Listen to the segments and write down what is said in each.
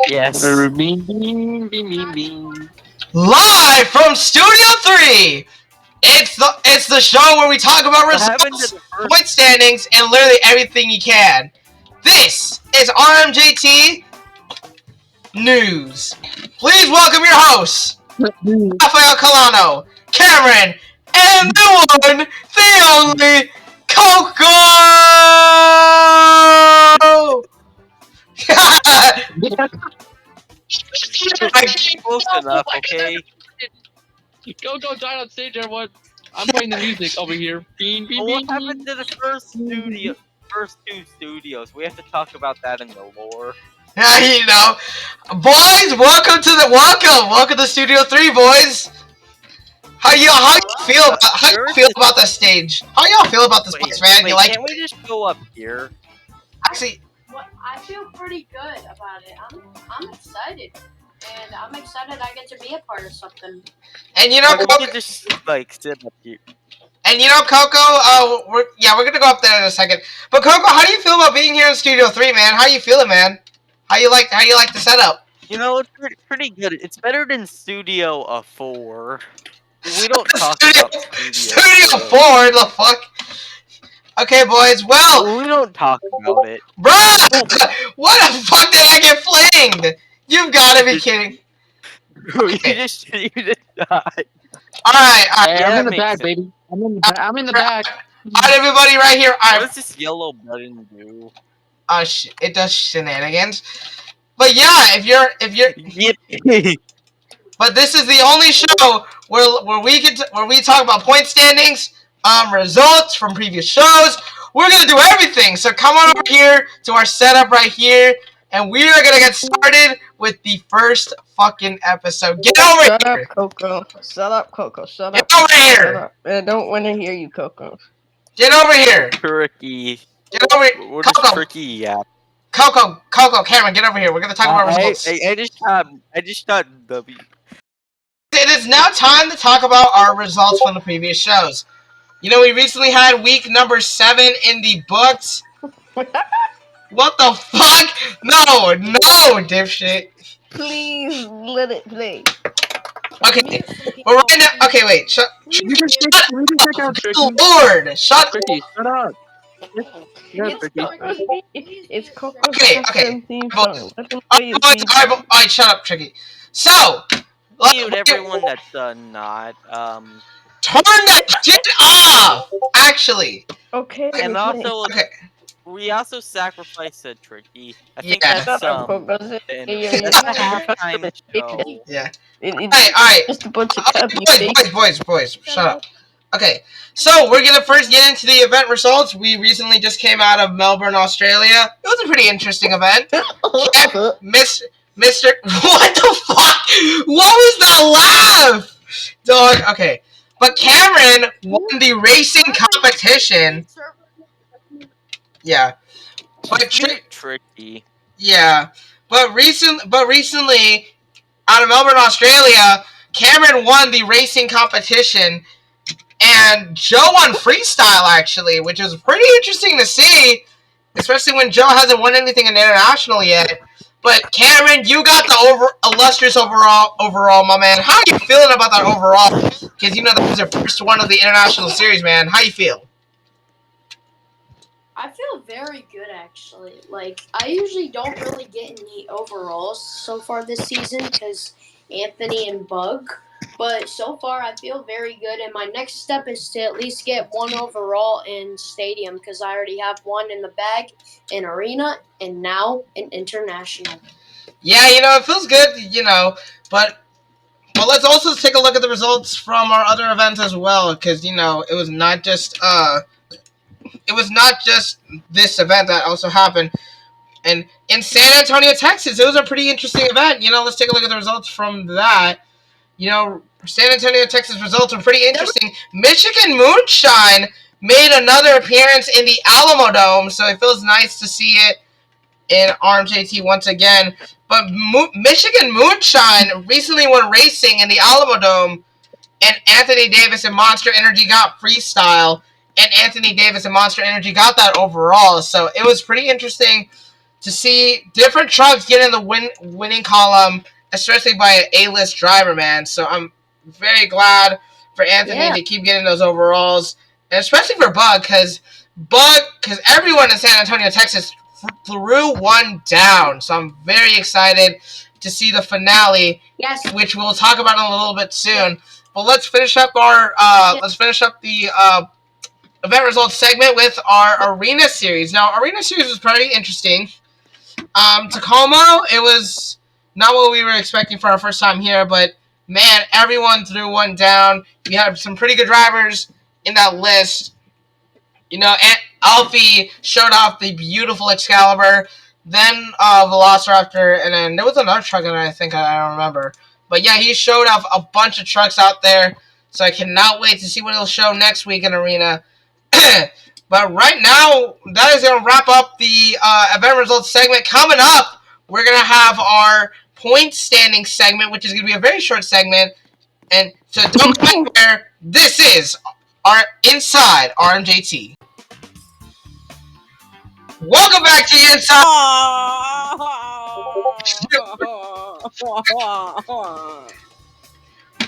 Yes. Bean, bean, bean, bean, bean. Live from Studio 3! It's the show where we talk about What happened to results, the first? point standings, and literally everything you can. This is RMJT News. Please welcome your hosts, Rafael Colano, Cameron, and the one, the only, Coco! Close enough, okay? Go join on stage, everyone. I'm playing the music over here. Bean, bean, But what bean, happened bean. to the first two studios? We have to talk about that in the lore. You know, boys, welcome to Studio 3, boys. How you feel about the stage? How y'all feel about this place, man? You like can't we just go up here? actually? What I feel pretty good about it. I'm excited, and I'm excited I get to be a part of something. And you know, Like, we Coco, could just sit up here. Coco, we're gonna go up there in a second. But Coco, how do you feel about being here in Studio 3, man? How you feeling, man? How you like the setup? You know, it's pretty good. It's better than Studio 4. We don't talk about Studio 4, the fuck? Okay, boys. Well, We don't talk about it. bruh, what the fuck did I get flinged? You've got to be kidding. You just died. All right. Hey, Yeah, I'm it in the makes back, sense. baby. I'm in the back. All right, everybody, right here. What does this yellow button do? It does shenanigans. But yeah, if you're, Yippee. but this is the only show where we talk about point standings, results from previous shows. We're gonna do everything. So come on over here to our setup right here, and we are gonna get started with the first fucking episode. Get over Shut here. up, Coco. Shut up, Coco. Shut Get up. over Shut here. up. I don't want to hear you, Coco. Get over here. Tricky. Get over here. What is Coco. tricky at? Coco, Cameron, get over here. We're gonna talk about results. I just got W. It is now time to talk about our results from the previous shows. You know, we recently had week number 7 in the books. What the fuck? No, dipshit. Please let it play. Okay, but right now, okay, wait. Shut. We can check out Tricky. Lord, shut. Tricky, shut up. Yeah, It's Tricky. It's Coco's Okay, custom theme boys. song. Let him play his Alright, music. alright, shut up, Tricky. So, Mute everyone that's not turn that shit off. Actually, Okay. and also okay. we also sacrificed a Tricky. I think Yeah. that's Shut up, Coco. that's the Yeah. halftime show. Yeah. It's Alright. just a bunch of Okay, copy paste. boys, shut up. Okay, so we're gonna first get into the event results. We recently just came out of Melbourne, Australia. It was a pretty interesting event. Mr. What the fuck? What was that laugh? Dog, okay. But Cameron won the racing competition. Yeah. But Tricky. yeah. But recently, out of Melbourne, Australia, Cameron won the racing competition, and Joe won freestyle actually, which is pretty interesting to see, especially when Joe hasn't won anything in international yet. But Cameron, you got the illustrious overall, my man. How are you feeling about that overall? Because you know that was your first one of the international series, man. How you feel? I feel very good actually. Like I usually don't really get any overalls so far this season because Anthony and Bug. But so far I feel very good, and my next step is to at least get one overall in stadium because I already have one in the bag in arena and now in international. Yeah, you know, it feels good, you know, but let's also take a look at the results from our other events as well, because you know it was not just this event that also happened. And in San Antonio, Texas, it was a pretty interesting event. You know, let's take a look at the results from that. You know, San Antonio, Texas results were pretty interesting. Michigan Moonshine made another appearance in the Alamo Dome, so it feels nice to see it in RMJT once again. But Michigan Moonshine recently went racing in the Alamo Dome, and Anthony Davis and Monster Energy got freestyle, and Anthony Davis and Monster Energy got that overall. So it was pretty interesting to see different trucks get in the winning column, especially by an A-list driver, man. So I'm very glad for Anthony to keep getting those overalls, and especially for because everyone in San Antonio, Texas, threw one down. So I'm very excited to see the finale, which we'll talk about in a little bit soon. But let's finish up the event results segment with our arena series. Now, arena series was pretty interesting. Tacoma, it was not what we were expecting for our first time here, but man, everyone threw one down. We had some pretty good drivers in that list. You know, Alfie showed off the beautiful Excalibur, then Velociraptor, and then there was another truck that I think I don't remember. But yeah, he showed off a bunch of trucks out there, so I cannot wait to see what he'll show next week in Arena. But right now, that is going to wrap up the event results segment. Coming up, we're going to have our point standing segment, which is going to be a very short segment. And so don't go anywhere. This is our Inside RMJT. Welcome back to Inside.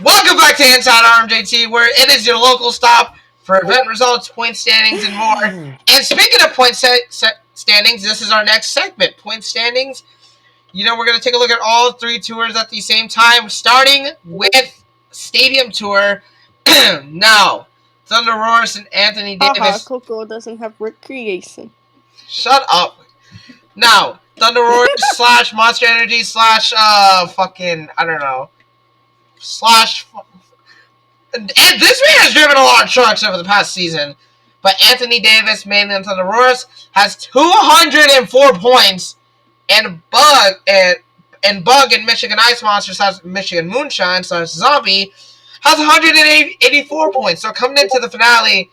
Welcome back to Inside RMJT, where it is your local stop for event results, point standings, and more. And speaking of point standings, this is our next segment, point standings. You know, we're going to take a look at all three tours at the same time, starting with Stadium Tour. Now, Thunder Roars and Anthony Davis. Coco doesn't have recreation. Shut up. Now, Thunder Roars / Monster Energy / fucking, I don't know. And this man has driven a lot of trucks over the past season. But Anthony Davis, mainly on Thunder Roars, has 204 points. And Bug and Michigan Ice Monster / Michigan Moonshine / Zombie has 184 points. So coming into the finale,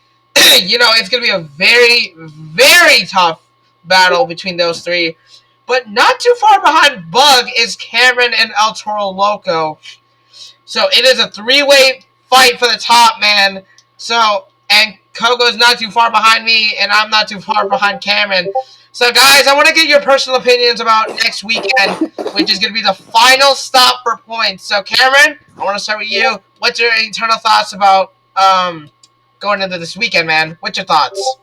you know, it's going to be a very, very tough battle between those three. But not too far behind Bug is Cameron and El Toro Loco. So it is a three-way fight for the top, man. So, and Coco's not too far behind me, and I'm not too far behind Cameron. So, guys, I want to get your personal opinions about next weekend, which is going to be the final stop for points. So, Cameron, I want to start with you. What's your internal thoughts about going into this weekend, man? What's your thoughts?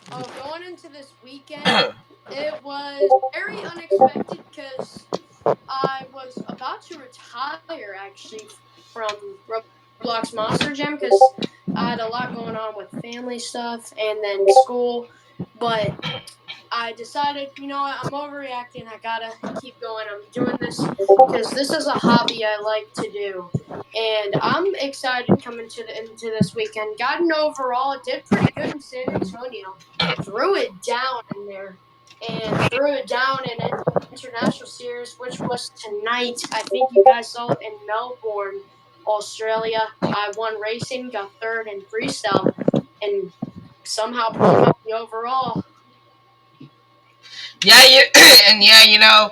Going into this weekend, it was very unexpected because I was about to retire, actually, from Roblox Monster Jam because I had a lot going on with family stuff and then school. But I decided, you know what, I'm overreacting. I gotta keep going. I'm doing this because this is a hobby I like to do. And I'm excited coming into this weekend. Got an overall. It did pretty good in San Antonio. Threw it down in there. And threw it down in an international series, which was tonight. I think you guys saw it in Melbourne, Australia. I won racing, got third in freestyle, and somehow pulled up the overall. Yeah, you know,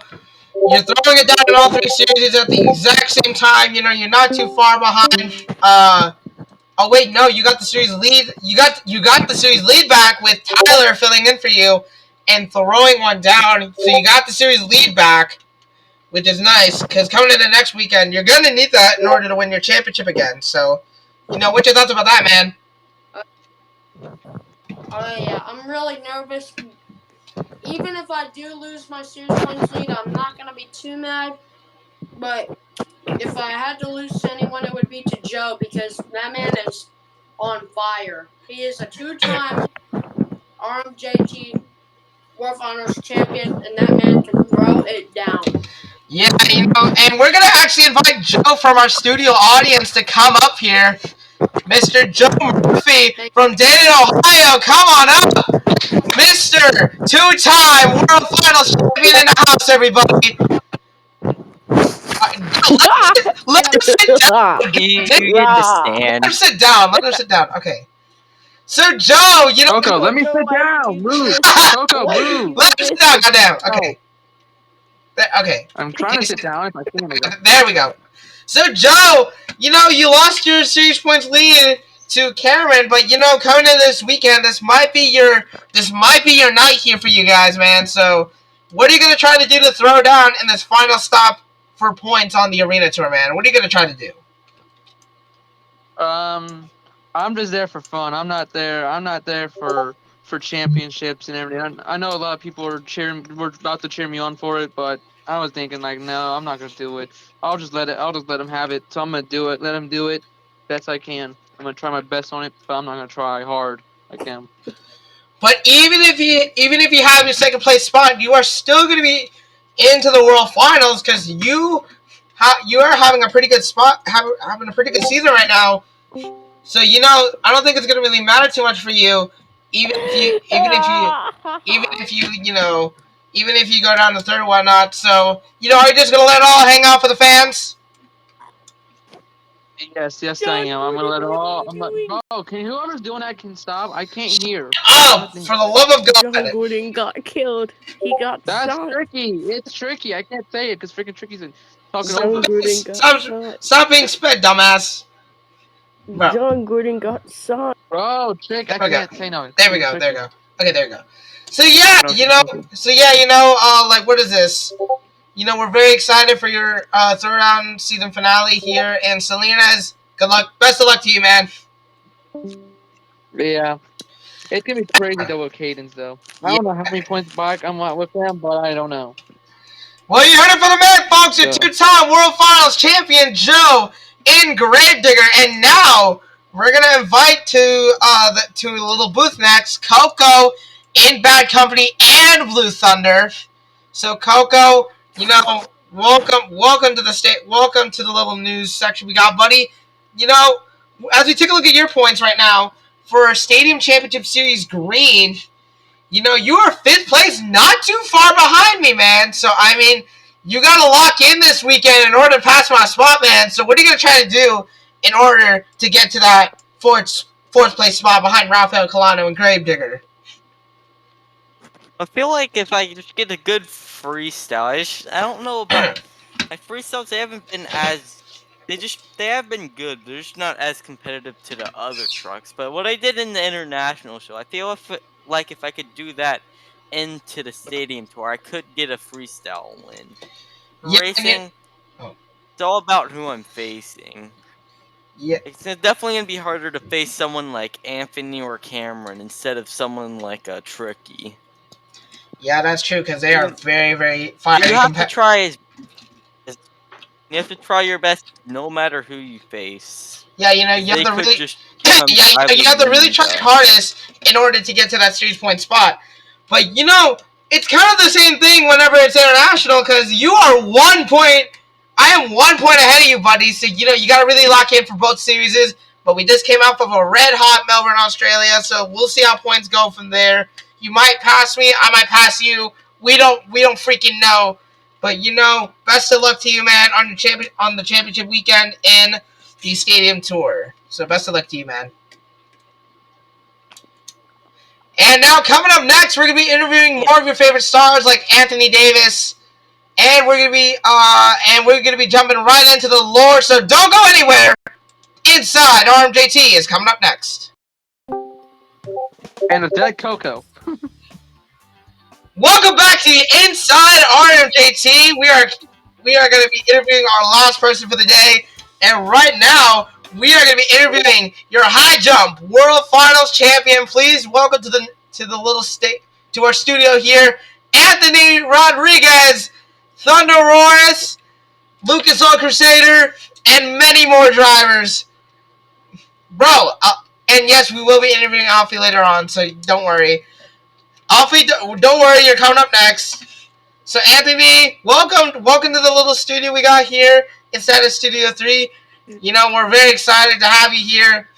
you're throwing it down in all three series at the exact same time. You know, you're not too far behind. Oh wait, no, you got the series lead. You got the series lead back with Tyler filling in for you and throwing one down. So you got the series lead back, which is nice because coming into next weekend, you're gonna need that in order to win your championship again. So, you know, what's your thoughts about that, man? Oh yeah, I'm really nervous. Even if I do lose my series points lead, I'm not gonna be too mad. But if I had to lose to anyone, it would be to Joe because that man is on fire. He is a two-time RMJT World Finals champion, and that man can throw it down. Yeah, you know, and we're gonna actually invite Joe from our studio audience to come up here. Mr. Joe Murphy from Dayton, Ohio, come on up! Mr. Two-time World Finals champion in the house, everybody! Let him sit down! You understand. Let him sit down, okay. So, Joe, you know... Coco, let me sit down! Move! Coco, move! Let him sit down, goddamn! Okay. Okay. I'm trying to sit down if I can. There we go. So, Joe, you know, you lost your series points lead to Cameron. But coming in this weekend, this might be your night here for you guys, man. So, what are you gonna try to do to throw down in this final stop for points on the arena tour, man? What are you gonna try to do? I'm just there for fun. I'm not there. I'm not there for championships and everything. I know a lot of people were about to cheer me on for it, but I was thinking like, no, I'm not gonna do it. I'll just let them have it. So I'm gonna do it. Let them do it best I can. I'm gonna try my best on it, but I'm not gonna try hard like them. But even if you have your second place spot, you are still going to be into the World Finals because you are having a pretty good spot, having a pretty good season right now. So I don't think it's going to really matter too much for you, even if you go down to third or whatnot. So are you just going to let it all hang out for the fans? Yes, I John am. I'm gonna let it Gordon, what are all. you I'm like, doing? bro, can whoever's doing that can stop? I can't hear. Oh, for the love of John God! Gordon got killed. He got That's shot. tricky. It's tricky. I can't say it because freaking Tricky's talking John over me. Gordon got Stop, shot. stop being sped, dumbass. Bro, John Gordon got shot. Bro, Trick, I there we go. can't say no. There we Freaking go. There we Tricky. go. Okay, there we go. So yeah, No, like what is this? We're very excited for your third round season finale here in Salinas. Good luck. Best of luck to you, man. yeah. It's gonna be crazy though with Cadence though. I Yeah. don't know how many points back I'm at with them, but I don't know. Well, you heard it from the man, folks. Your So two-time World Finals champion Joe in Gravedigger, and now we're gonna invite to a little booth next Coco in Bad Company and Blue Thunder. So Coco, welcome to the welcome to the little news section we got, buddy. You know, as we take a look at your points right now for Stadium Championship Series Green, you are fifth place, not too far behind me, man. So I mean, you got to lock in this weekend in order to pass my spot, man. So what are you gonna try to do in order to get to that fourth place spot behind Rafael Colano and Gravedigger? I feel like if I just get a good freestyle, I don't know about my freestyles. They haven't been as they have been good. They're just not as competitive to the other trucks. But what I did in the international show, I feel like if I could do that into the stadium tour, I could get a freestyle win. Yeah, Racing, oh, it's all about who I'm facing. yeah, It's definitely gonna be harder to face someone like Anthony or Cameron instead of someone like a Tricky. yeah, that's true because they are You very, very you fiery have to competitive. try as you have to try your best no matter who you face. Yeah, 'Cause you have they to could really, just become you have to really rivalry try your media. hardest in order to get to that series point spot. But it's kind of the same thing whenever it's international because you are 1 point. I am 1 point ahead of you, buddy. So you got to really lock in for both series. But we just came off of a red hot Melbourne, Australia, so we'll see how points go from there. You might pass me, I might pass you. We don't freaking know. But best of luck to you, man, on the championship weekend in the stadium tour. So best of luck to you, man. And now coming up next, we're gonna be interviewing more of your favorite stars like Anthony Davis, and we're gonna be jumping right into the lore. So don't go anywhere. Inside RMJT is coming up next. and a dead Coco. Welcome back to the Inside RMJT. We are going to be interviewing our last person for the day, and right now we are going to be interviewing your high jump world finals champion. Please welcome to the little state to our studio here, Anthony Rodriguez, Thunder Roars, Lucas Oil Crusader, and many more drivers, bro. And yes, we will be interviewing Alfie later on, so don't worry. Alfie, don't worry, you're coming up next. So Anthony, welcome to the little studio we got here inside of Studio 3. We're very excited to have you here.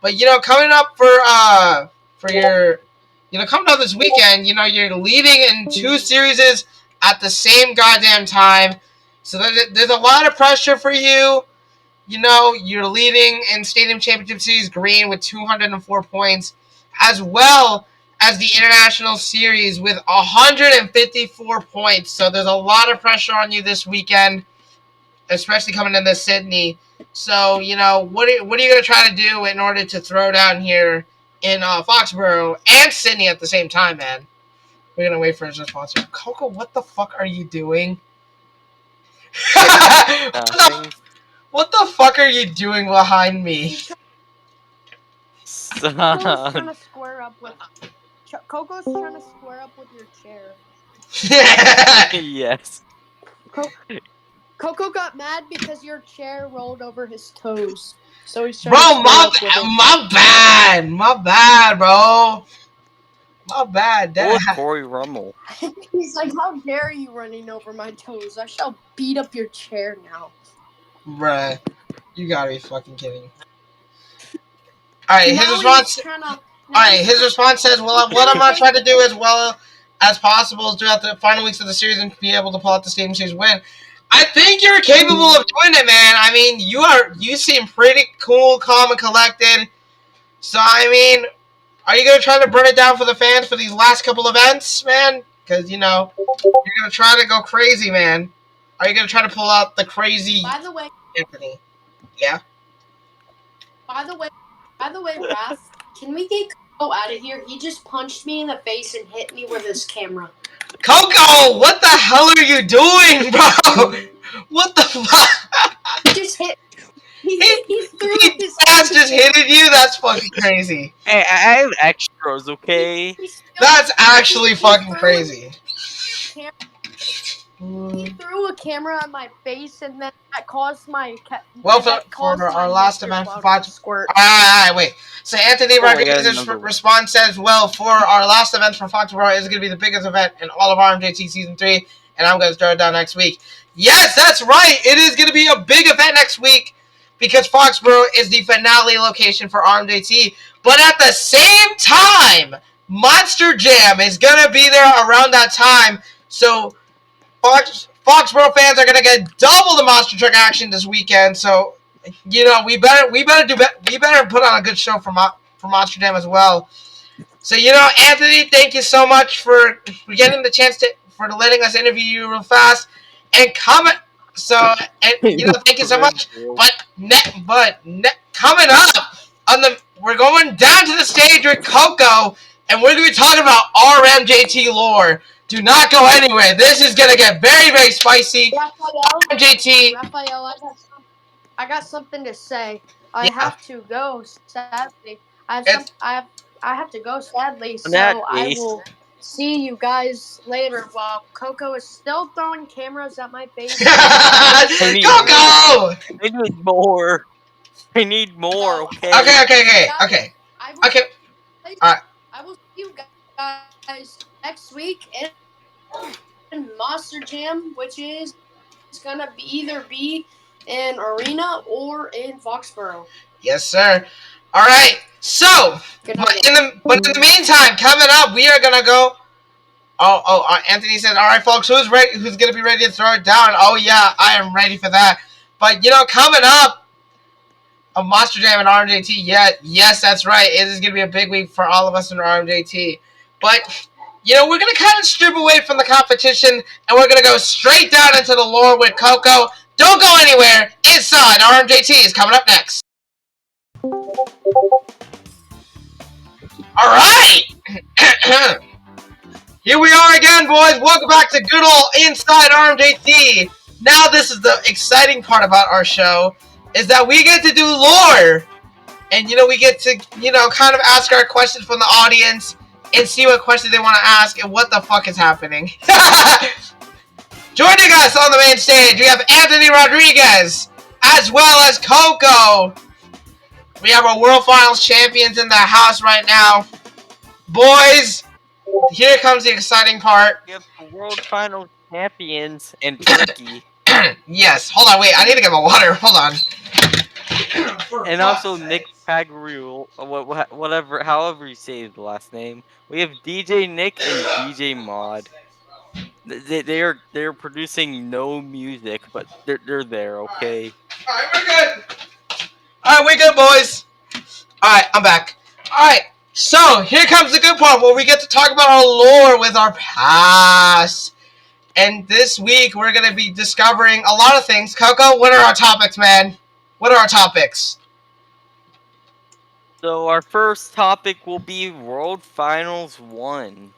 But coming up for your coming up this weekend, you're leading in two series at the same goddamn time. So there's a lot of pressure for you. You're leading in Stadium Championship Series Green with 204 points, as well as the International Series with 154 points. So there's a lot of pressure on you this weekend, especially coming into Sydney. So what are you gonna try to do in order to throw down here in Foxborough and Sydney at the same time, man? We're gonna wait for his response. Coco, what the fuck are you doing? Nothing. What the fuck are you doing behind me? Coco's Son. trying to square up with. Coco's trying to square up with your chair. Yes. Coco got mad because your chair rolled over his toes, so he's trying to Bro, square up with it. my bad, bro. My bad, What was Dad. Corey Rummel? He's like, "How dare you running over my toes? I shall beat up your chair now." Bruh, you gotta be fucking kidding. Alright, his Now response. he's trying to. Alright, his response says, "Well, what I'm gonna try to do as well as possible is throughout the final weeks of the series and be able to pull out the Stadium Series win." I think you're capable of doing it, man. I mean, you seem pretty cool, calm, and collected. So I mean, are you gonna try to burn it down for the fans for these last couple events, man? Because you're gonna try to go crazy, man. Are you gonna try to pull out the crazy By the way, Anthony? Yeah. by the way, Raph, can we get Coco out of here? He just punched me in the face and hit me with his camera. Coco, what the hell are you doing, bro? What the fuck? He just hit. He threw his. Ass just hitted you? That's fucking crazy. Hey, I have extras, okay? He still, That's actually he fucking threw crazy. He threw a camera at my face, and then that caused my Well, that for caused my our last mustard event for cloud to Fox. squirt. Alright, wait. So Anthony Oh, I got Rodriguez's another one. response says, "Well, for our last event for Foxborough is going to be the biggest event in all of RMJT Season 3, and I'm going to start it down next week." Yes, that's right. It is going to be a big event next week because Foxborough is the finale location for RMJT. But at the same time, Monster Jam is going to be there around that time. So Foxborough fans are gonna get double the monster truck action this weekend. So, we better put on a good show for Monster Jam as well. So, Anthony, thank you so much for getting the chance for letting us interview you real fast and comment. So, and thank you so much. Coming up we're going down to the stage with Coco, and we're gonna be talking about RMJT lore. Do not go anywhere. This is gonna get very, very spicy. RMJT. Raphael, I got something to say. I have to go. Sadly, I have to go. Sadly, In that so I case, will see you guys later. While Coco is still throwing cameras at my face. I need more. Coco. I need more. I need more, okay? Okay. Alright. I will see you guys next week in Monster Jam, which is gonna either be in Arena or in Foxborough. Yes, sir. All right. So, Good but night. in the meantime, coming up, we are gonna go. Anthony said, "All right, folks, who's ready? Who's gonna be ready to throw it down?" Oh yeah, I am ready for that. But coming up, a Monster Jam and RMJT. Yeah, yes, that's right. It is gonna be a big week for all of us in RMJT. But we're gonna kind of strip away from the competition, and we're gonna go straight down into the lore with Coco. Don't go anywhere. Inside RMJT is coming up next. All right. Here we are again, boys. Welcome back to good old Inside RMJT. Now this is the exciting part about our show, is that we get to do lore. And, we get to, kind of ask our questions from the audience and see what questions they want to ask and what the fuck is happening. Joining us on the main stage, we have Anthony Rodriguez, as well as Coco. We have our World Finals champions in the house right now. Boys, here comes the exciting part. We have the World Final Champions and Turkey. Yes, hold on, wait, I need to get my water. Hold on. And also Nick Pagarul, whatever, however you say the last name. We have DJ Nick and DJ Mod. They're producing no music, but they're there, okay? Alright, we're good. Alright, we're good, boys. Alright, I'm back. Alright, so here comes the good part where we get to talk about our lore with our past. And this week we're going to be discovering a lot of things. Coco, what are our topics, man? What are our topics? So our first topic will be World Finals 1.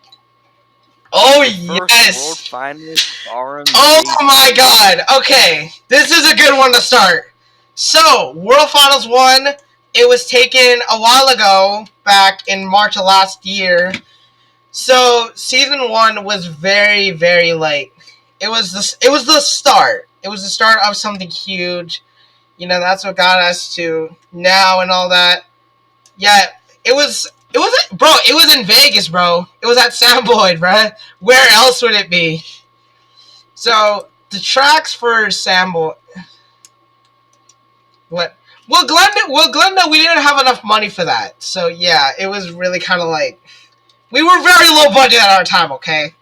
Oh, The first World yes! Finals Oh RMJT. my god! Okay, this is a good one to start. So, World Finals 1, it was taken a while ago, back in March of last year. So, Season 1 was very, very late. It was the start. It was the start of something huge. You know, that's what got us to now and all that. Yeah, bro, it was in Vegas, bro. It was at Sam Boyd, bro. Where else would it be? So, the tracks for Sam Boyd. What? Glenda, we didn't have enough money for that. So, yeah, it was really kind of like. We were very low budget at our time, okay?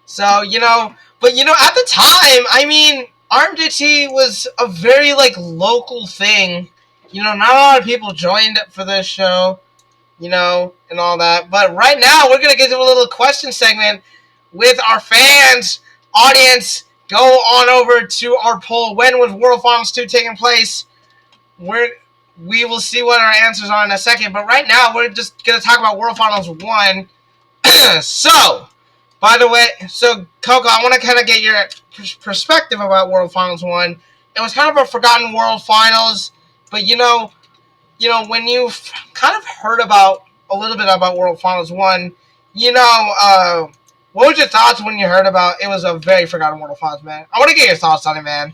So, but at the time, I mean, RMJT was a very, like, local thing. Not a lot of people joined for this show, and all that. But right now, we're going to get to a little question segment with our fans, audience. Go on over to our poll. When was World Finals 2 taking place? We will see what our answers are in a second. But right now, we're just going to talk about World Finals 1. So, by the way, Coco, I want to kind of get your perspective about World Finals 1. It was kind of a forgotten World Finals, but when you've kind of heard about a little bit about World Finals 1, what was your thoughts when you heard about it was a very forgotten World Finals, man? I want to get your thoughts on it, man.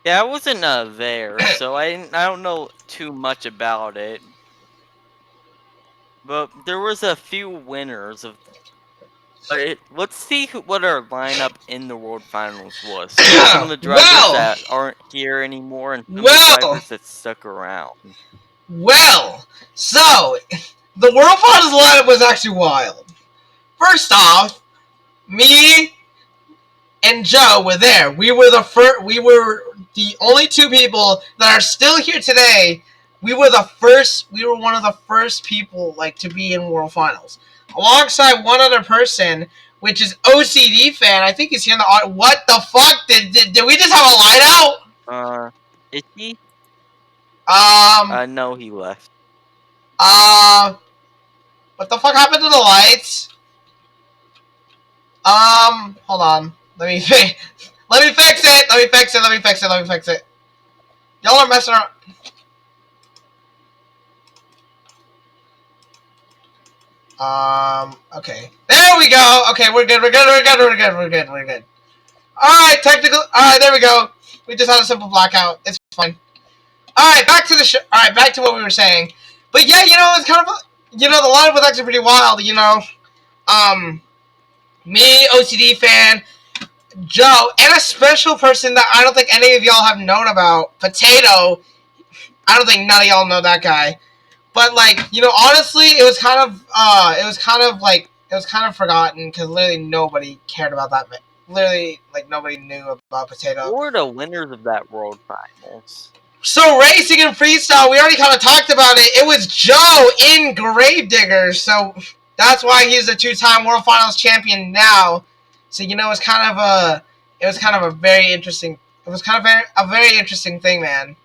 Yeah, I wasn't there, so I don't know too much about it. But there was a few winners of. Let's see what our lineup in the World Finals was. Some of the drivers well, that aren't here anymore, and some of the well, drivers that stuck around. well. So, the World Finals lineup was actually wild. First off, me and Joe were there. We were the first. We were the only two people that are still here today. We were the first. We were one of the first people to be in World Finals, alongside one other person, which is OCD fan. I think he's here in the audience. What the fuck? Did we just have a line out? Is he? Um. No, he left. What the fuck happened to the lights? Hold on. Let me fix it. Let me fix it. Y'all are messing around. Okay. There we go. Okay, we're good. Alright, technical. Alright, there we go. We just had a simple blackout. It's fine. Alright, back to the show. Alright, back to what we were saying. But yeah, it's kind of, the lineup was actually pretty wild, me, OCD fan, Joe, and a special person that I don't think any of y'all have known about, Potato. I don't think none of y'all know that guy. But honestly, it was kind of forgotten because literally nobody cared about that. Literally, nobody knew about Potato. Who were the winners of that World Finals? So racing and freestyle, we already kind of talked about it. It was Joe in Gravedigger, so that's why he's a two-time World Finals champion now. So it was kind of a very interesting. It was kind of a very interesting thing, man.